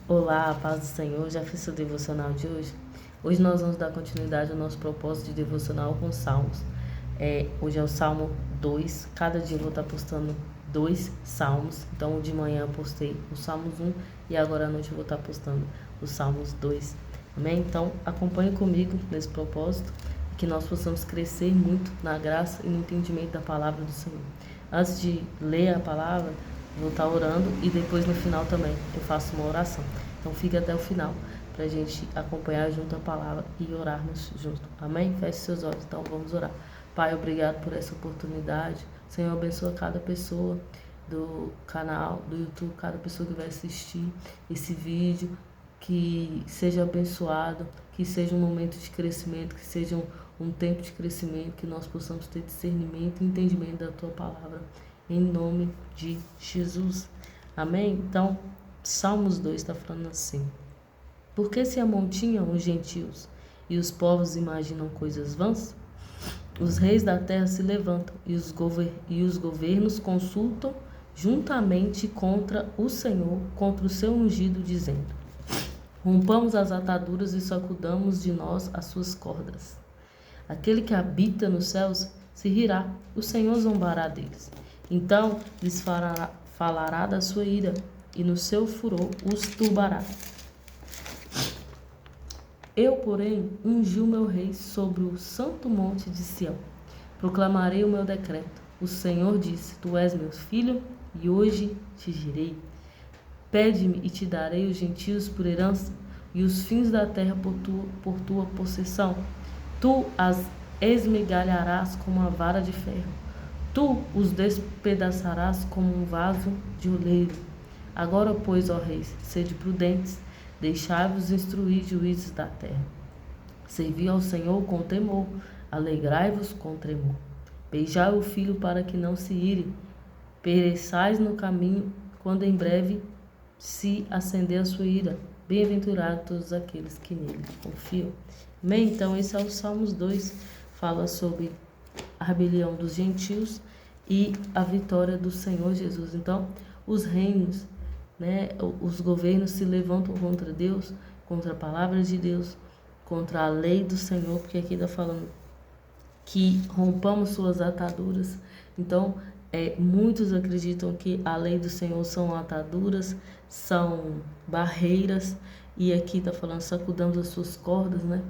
Olá, a paz do Senhor. Já fiz o devocional de hoje? Hoje nós vamos dar continuidade ao nosso propósito de devocional com salmos. Hoje é o Salmo 2. Cada dia eu vou estar postando 2 salmos. Então, de manhã eu postei o Salmos 1 e agora à noite eu vou estar postando os Salmos 2. Amém? Então, acompanhe comigo nesse propósito, que nós possamos crescer muito na graça e no entendimento da palavra do Senhor. Antes de ler a palavra, vou estar orando e depois no final também eu faço uma oração. Então fica até o final para a gente acompanhar junto a palavra e orarmos junto. Amém? Feche seus olhos, então vamos orar. Pai, obrigado por essa oportunidade. Senhor, abençoa cada pessoa do canal, do YouTube, cada pessoa que vai assistir esse vídeo, que seja abençoado, que seja um momento de crescimento, que seja um tempo de crescimento, que nós possamos ter discernimento e entendimento da Tua palavra, em nome de Jesus. Amém? Então, Salmos 2 está falando assim: por que se amontinham os gentios e os povos imaginam coisas vãs? Os reis da terra se levantam e os governos consultam juntamente contra o Senhor, contra o seu ungido, dizendo: rompamos as ataduras e sacudamos de nós as suas cordas. Aquele que habita nos céus se rirá, o Senhor zombará deles. Então lhes falará da sua ira, e no seu furor os turbará. Eu, porém, ungi o meu rei sobre o santo monte de Sião. Proclamarei o meu decreto. O Senhor disse: tu és meu filho, e hoje te girei. Pede-me e te darei os gentios por herança, e os fins da terra por tua possessão. Tu as esmigalharás como uma vara de ferro. Tu os despedaçarás como um vaso de oleiro. Agora, pois, ó reis, sede prudentes, deixai-vos instruir juízes da terra. Servi ao Senhor com temor, alegrai-vos com tremor. Beijai o filho para que não se ire, pereçais no caminho, quando em breve se acender a sua ira. Bem-aventurados todos aqueles que nele confiam. Amém? Então, esse é o Salmos 2, fala sobre a rebelião dos gentios e a vitória do Senhor Jesus. Então, os reinos, os governos se levantam contra Deus, contra a palavra de Deus, contra a lei do Senhor, porque aqui está falando que rompamos suas ataduras. Então, muitos acreditam que a lei do Senhor são ataduras, são barreiras, e aqui está falando sacudamos as suas cordas, né?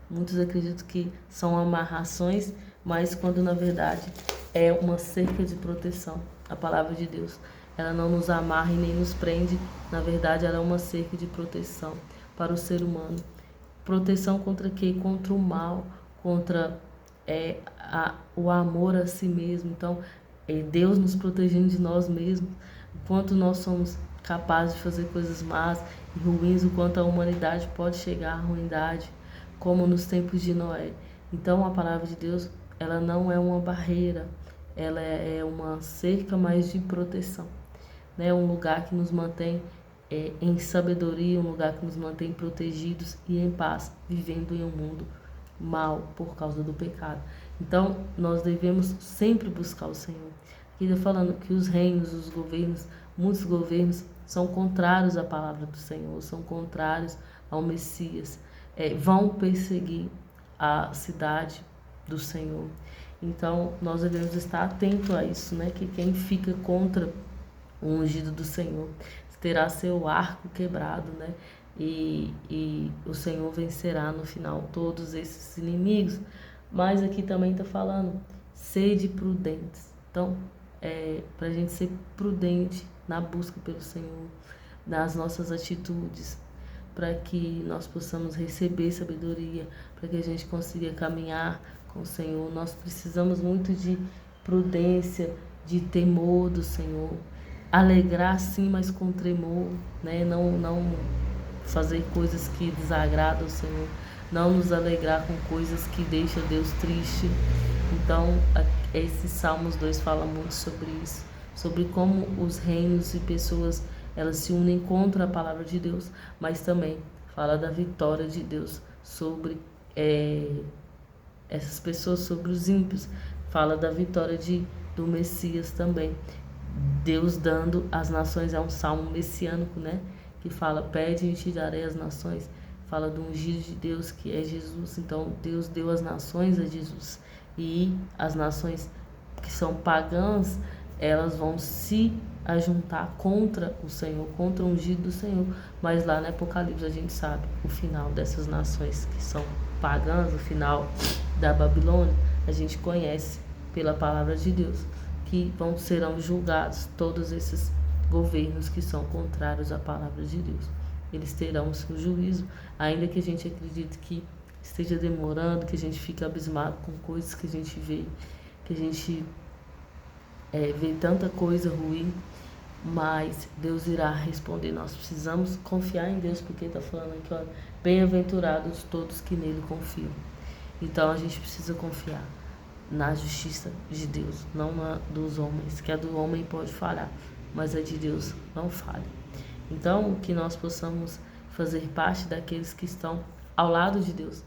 Muitos acreditam que são amarrações, mas quando na verdade é uma cerca de proteção. A palavra de Deus, ela não nos amarra e nem nos prende, na verdade ela é uma cerca de proteção para o ser humano. Proteção contra quê? Contra o mal, contra o amor a si mesmo. Então, Deus nos protegendo de nós mesmos, enquanto nós somos capazes de fazer coisas más e ruins, o quanto a humanidade pode chegar à ruindade, como nos tempos de Noé. Então, a palavra de Deus, ela não é uma barreira, ela é uma cerca mais de proteção, né? Um lugar que nos mantém em sabedoria, um lugar que nos mantém protegidos e em paz, vivendo em um mundo mal por causa do pecado. Então, nós devemos sempre buscar o Senhor. Aqui está falando que os reinos, os governos, muitos governos são contrários à palavra do Senhor, são contrários ao Messias, vão perseguir a cidade do Senhor. Então, nós devemos estar atentos a isso, né? Que quem fica contra o ungido do Senhor terá seu arco quebrado, né? E o Senhor vencerá no final todos esses inimigos. Mas aqui também está falando, sede prudentes. Então, para a gente ser prudente na busca pelo Senhor, nas nossas atitudes, para que nós possamos receber sabedoria, para que a gente consiga caminhar com o Senhor. Nós precisamos muito de prudência, de temor do Senhor. Alegrar sim, mas com tremor, né? Não fazer coisas que desagradam o Senhor, não nos alegrar com coisas que deixam Deus triste. Então, esse Salmos 2 fala muito sobre isso, sobre como os reinos e pessoas, elas se unem contra a palavra de Deus, mas também fala da vitória de Deus sobre essas pessoas, sobre os ímpios. Fala da vitória do Messias também. Deus dando às nações, é um salmo messiânico, né? que fala, pede e te darei as nações. Fala do ungido de Deus, que é Jesus. Então, Deus deu as nações a Jesus. E as nações que são pagãs, elas vão se ajuntar contra o Senhor, contra o ungido do Senhor. Mas lá no Apocalipse a gente sabe o final dessas nações que são pagãs, o final da Babilônia, a gente conhece pela palavra de Deus, que serão julgados todos esses governos que são contrários à palavra de Deus. Eles terão o seu juízo, ainda que a gente acredite que esteja demorando, que a gente fique abismado com coisas que a gente vê, que a gente vê tanta coisa ruim, mas Deus irá responder. Nós precisamos confiar em Deus, porque está falando aqui, olha, bem-aventurados todos que nele confiam. Então a gente precisa confiar na justiça de Deus, não na dos homens, que a do homem pode falhar, mas a de Deus não falha. Então, que nós possamos fazer parte daqueles que estão ao lado de Deus,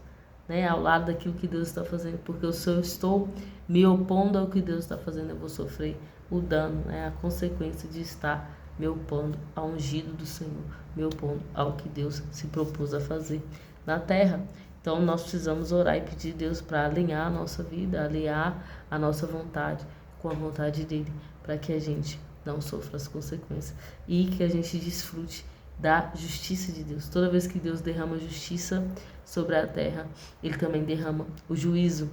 né? Ao lado daquilo que Deus está fazendo, porque se eu estou me opondo ao que Deus está fazendo, eu vou sofrer o dano, né? A consequência de estar me opondo ao ungido do Senhor, me opondo ao que Deus se propôs a fazer na terra. Então, nós precisamos orar e pedir a Deus para alinhar a nossa vida, alinhar a nossa vontade com a vontade dEle, para que a gente não sofra as consequências e que a gente desfrute da justiça de Deus. Toda vez que Deus derrama justiça sobre a terra, Ele também derrama o juízo.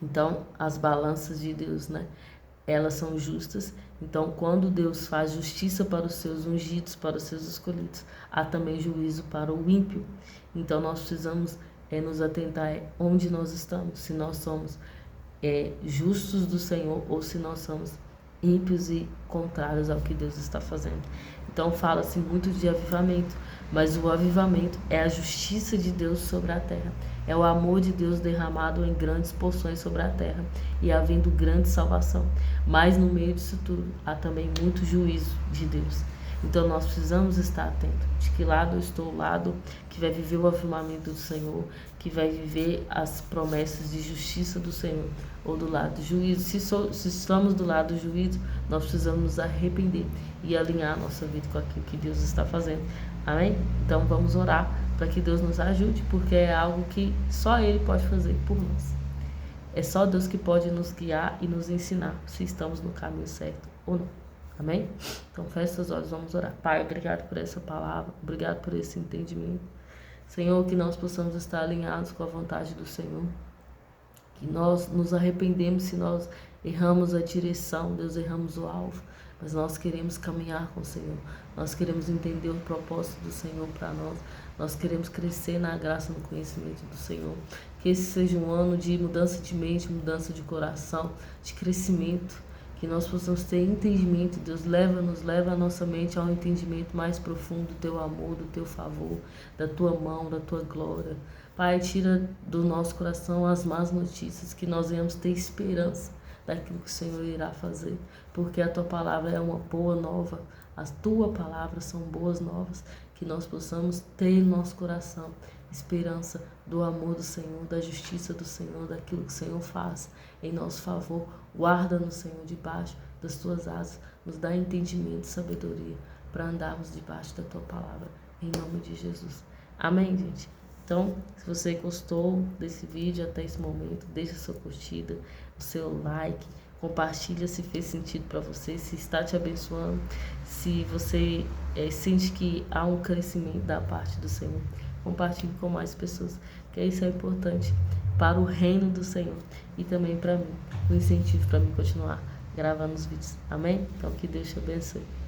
Então, as balanças de Deus, né? Elas são justas. Então, quando Deus faz justiça para os seus ungidos, para os seus escolhidos, há também juízo para o ímpio. Então, nós precisamos nos atentar onde nós estamos, se nós somos justos do Senhor ou se nós somos ímpios e contrários ao que Deus está fazendo. Então fala-se muito de avivamento, mas o avivamento é a justiça de Deus sobre a terra, é o amor de Deus derramado em grandes porções sobre a terra e havendo grande salvação. Mas no meio disso tudo há também muito juízo de Deus. Então nós precisamos estar atentos de que lado eu estou, o lado que vai viver o avivamento do Senhor, que vai viver as promessas de justiça do Senhor, ou do lado do juízo. Se estamos do lado do juízo, nós precisamos nos arrepender e alinhar a nossa vida com aquilo que Deus está fazendo. Amém? Então vamos orar para que Deus nos ajude, porque é algo que só Ele pode fazer por nós. É só Deus que pode nos guiar e nos ensinar se estamos no caminho certo ou não. Amém? Então feche seus olhos, vamos orar. Pai, obrigado por essa palavra, obrigado por esse entendimento. Senhor, que nós possamos estar alinhados com a vontade do Senhor. Que nós nos arrependemos se nós erramos a direção, Deus, erramos o alvo. Mas nós queremos caminhar com o Senhor. Nós queremos entender o propósito do Senhor para nós. Nós queremos crescer na graça e no conhecimento do Senhor. Que esse seja um ano de mudança de mente, mudança de coração, de crescimento. Que nós possamos ter entendimento. Deus, leva a nossa mente ao entendimento mais profundo do Teu amor, do Teu favor, da Tua mão, da Tua glória. Pai, tira do nosso coração as más notícias, que nós venhamos ter esperança daquilo que o Senhor irá fazer, porque a Tua palavra é uma boa nova, a Tua palavra são boas novas, que nós possamos ter em nosso coração esperança do amor do Senhor, da justiça do Senhor, daquilo que o Senhor faz em nosso favor. Guarda-nos, Senhor, debaixo das Tuas asas, nos dá entendimento e sabedoria para andarmos debaixo da Tua palavra, em nome de Jesus. Amém, gente? Então, se você gostou desse vídeo até esse momento, deixa a sua curtida, o seu like, compartilha se fez sentido para você, se está te abençoando, se você sente que há um crescimento da parte do Senhor. Compartilhe com mais pessoas, que isso é importante para o reino do Senhor e também para mim, um incentivo para mim continuar gravando os vídeos. Amém? Então que Deus te abençoe.